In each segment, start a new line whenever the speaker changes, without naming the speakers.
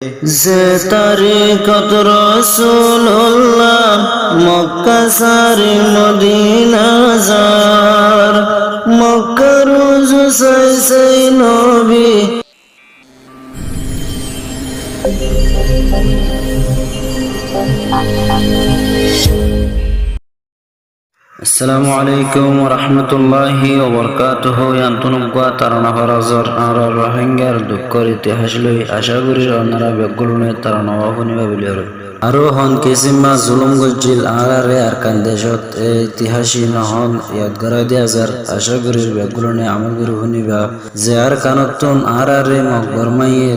যে তারিকত রাসূলুল্লাহ মক্কা সারি মদিনা যার মক্কা রোজ সাই নবী। আসসালামু আলাইকুম ওয়া রাহমাতুল্লাহি ওয়া বারাকাতুহু। ইয়ান্তুনুগা তারানা ফরাজর আর রোহিঙ্গার দুঃখর ইতিহাস লই আশা করি আপনারা বেগুলনে তারানা ওয়াফনিবা বিলিয়র আরো হন কিসিমা জুলুম গজিল আরে আর কান দেশত ইতিহাসী নহন ইয়াদগারা দিয়া যার আশা করি বেগুলনে আমল গুরু হনিবা যে আর কানতন আরে মকবর মাইয়ে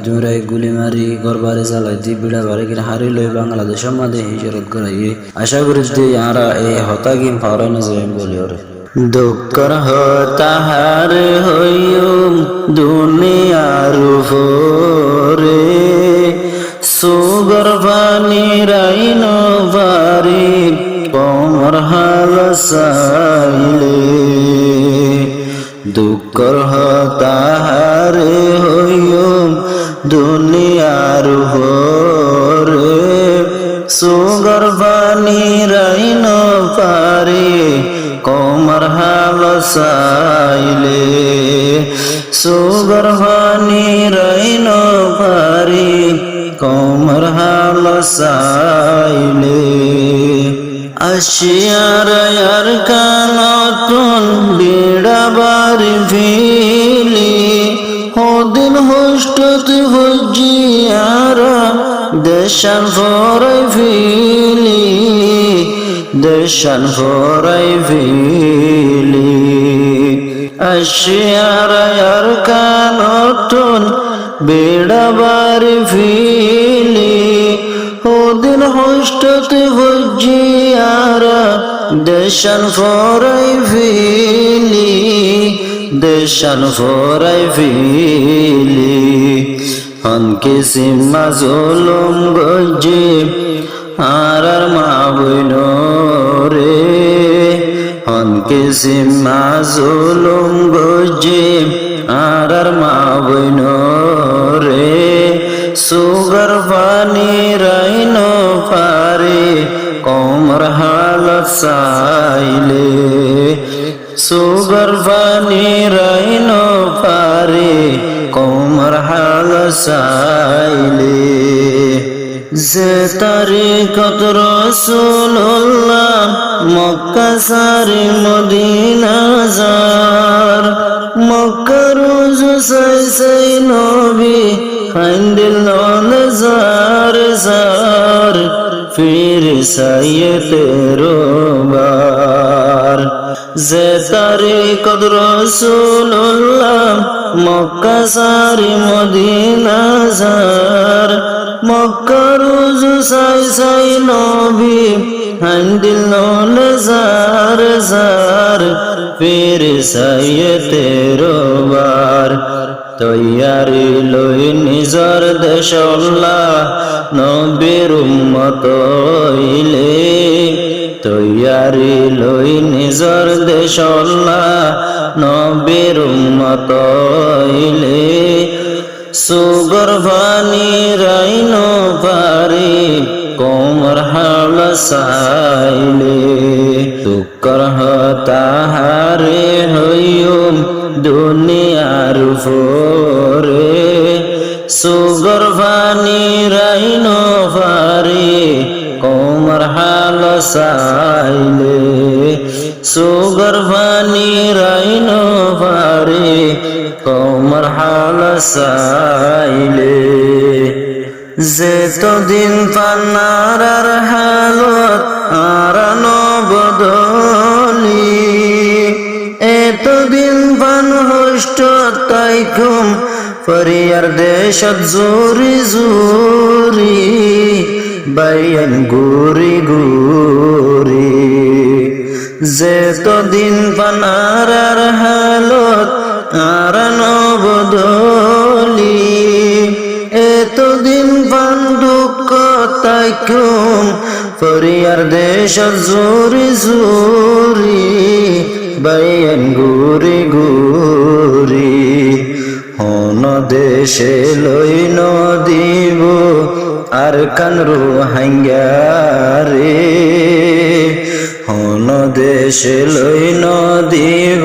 দুরাই গুলি মারি গরবারে চালাই দি বিড়া বারে কিনা হারি লই বাংলাদেশের মাঝে হিজরত করাইয়ে আশা করি যে আরা এই হতাগিম ফাওরানো যায় বলিওরে দুঃখর হতাহার হইম দুনিয়ার উপরে সুগর পানি রাইন বারি কমর হাল সাইলে দুঃখর হতাহার হইম দুনিয়ার উপরে সুগর পানি রাইন পারি কমর হাল সাইলে সুগর পানি রাইন পারি কমর হাল সাইলে আশিয়ার আর কানতুন বিড়া বাড়ি ফিলি হদিন হোস্টত হজিয়ারা দেশান ফরাই ফিলি দেশান ফরাই ফিলি আশিয়ার আর কানতুন বিড়া বাড়ি ফিলি ওদিন হোস্টতে হজিয়ারা দেশান ফরাই ফিলি দেশান ফরাই ফিলি হনকে সিম্মা জুলুম গজি আর মা বইন রে হনকে সিম্মা জুলুম গজি আর মা বইন রে সুগর পানি রাইন পারে কমর হালত সাইলে সুগর পানি রাইন পারে কমর হালত সাইলে যে তারিকত রাসূলুল্লাহ মক্কা সারি মদিনা যার মক্কা রোজ সাই নবী খাইন্দিল নজার জার ফির সাইয়ে তেরো বার যে তারিকত রাসূলুল্লাহ মক্কা সারি মদিনা যার মক্কা রোজ সাই নবী খাইন্দিল নজার জার ফির সাইয়ে তেরো বার তৈয়ারি লই নিজর দেশল্লাহ নবীর উম্মত হইলে তৈয়ারি লই নিজর দেশল্লাহ নবীর উম্মত হইলে সুগর পানি রাইন পারি কমর হাল সাইলে দুঃখর হতাহারে হইম দুনিয়ার উপরে সুগর পানি রাইন পারি কমর হাল সাইলে সুগর পানি রাইন পারি কমর হাল সাইলে যে তো দিন পান্নার হালত আর নবদলি এতদিন পান হোষ্ট তাইকুম ফরিয়ার দেশত জোরি জোরি বাইয়ান গুরি গুরি যে তো দিন পানার হালত আর নবদলি এতদিন পান দুঃখ তাইকুম ফরিয়ার দেশত জোরি জোরি বাইয়ান গুরি গুরি হন হন দেশে লইন দিব আর কানরু হাঙ্গারে হন দেশে লইন দিব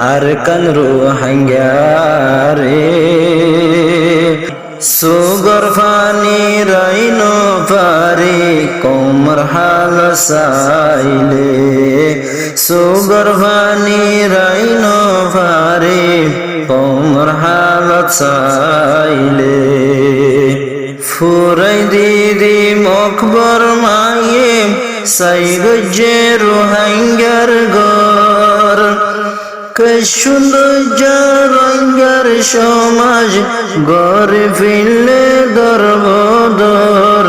আর কানরু হাঙ্গারে সুগর ফানি রাইন পারি কোমর হাল সাইলে সুগর ফানি রাইন পারি কোমর হাল সাইলে ফুরাই দিদি মকবর মায়ে সাই গজ্জে রোহাঙ্গার গর রোহিঙ্গার সমাজ গড়ে ফিরলে দরবদর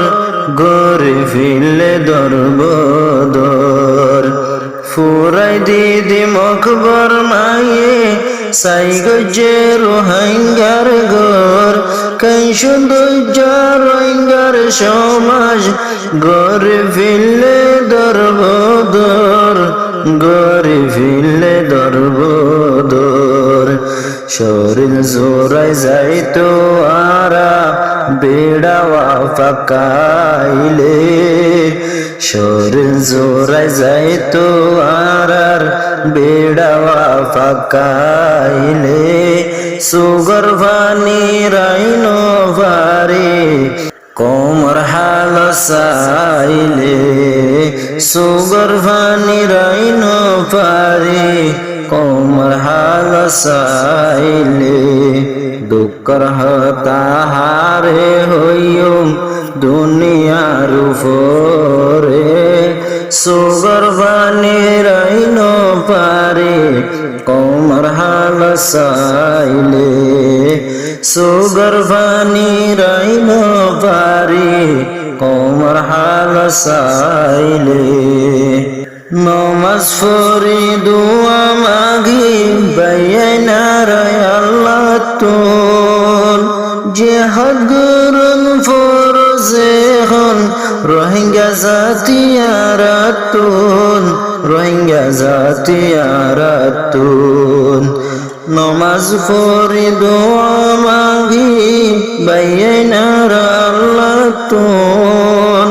গড়ে ফিরলে দরবদর ফুরাই দিদি মকবর মায়ে সাই গজ্জে রোহিঙ্গার গর রোহিঙ্গার সমাজ গড়ে ফিরলে দরবদর গড়ে ফিরলে দরবদর শরীর জোরায় যাইতো আরা বেড়াওয়া ফাকাইলে শরীর জোরায় যাইতো আর বেড়াওয়া ফাকাইলে সুগর ভানি রাইন ভারে কোমর হাল সাইলে সুগর ভানি রাইন পারে কোমর হাল সাইলে দুঃখর হতাহারে হইম দুনিয়ার উপরে সুগর ভানি রাইন পারে কোমর হাল সাইলে সুগর ভানি রাইন পারে কোমর হাল সাইলে নমাজ পড়ি দুয়া মাগি বাইনার আল্লাহ তোল জিহাদ গরুন ফরজে হন রোহিঙ্গা জাতিয়ারাতুন রোহিঙ্গা জাতিয়ারাতুন নমাজ পড়ি দোয়া মাগি বাইনার আল্লাহ তোল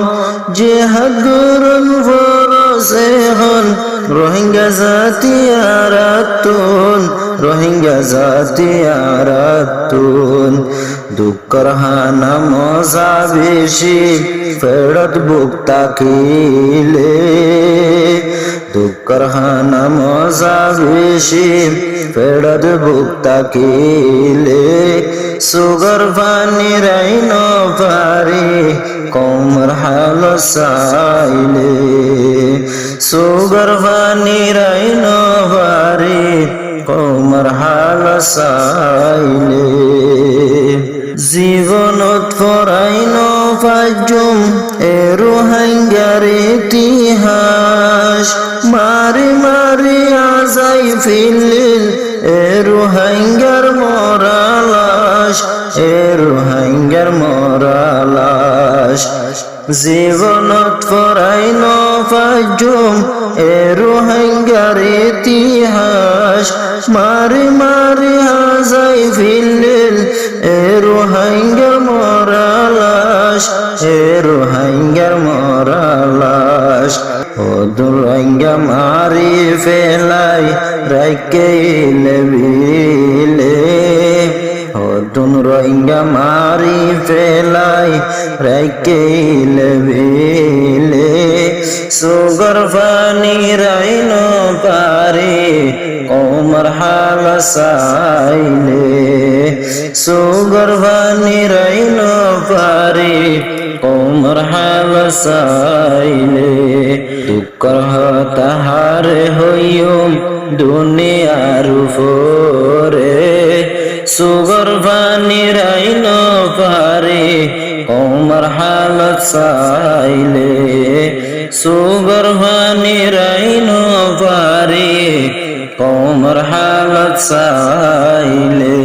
জিহাদ গরুন ফরজে হন রোহিঙ্গা জাতিয়ারাতুন রোহিঙ্গা জাতিয়ারাতুন দুঃখর হানা মজা বেশি ফেরত বুক তাকিলে দুঃখর হানা মজা বেশি ফেরত বুক তাকিলে সুগর পানি রাইন পারি কোমর হাল সাইলে সুগর পানি রাইন পারি কোমর হাল সাইলে জীবনত পরাইন পাজুম এ রোহিঙ্গার ইতিহাস মারি মারি আজাই ফিলিল এ রোহিঙ্গার মরালাস এ রোহিঙ্গার মরালাস জীবনত পরাইন পাজুম এ রোহিঙ্গার ইতিহাস মারি মারি আজাই ফিলিল এ রোহিঙ্গার মরালাস এ রোহিঙ্গার মরালাস ও রোহিঙ্গা মারি ফেলাই রাইকে লেবিলে ও রোহিঙ্গা মারি ফেলাই রাইকে লেবিলে সুগর পানি রাইন পারে কোমর হাল সাইলে সুগর পানি রাইন পারে কোমর হাল সাইলে দুঃখর হতাহারে হইম দুনিয়ার উপরে সুগর পানি রাইন পারে কোমর হাল সাইলে সুগর পানি রাইন পারে কোমর হাল সাইলে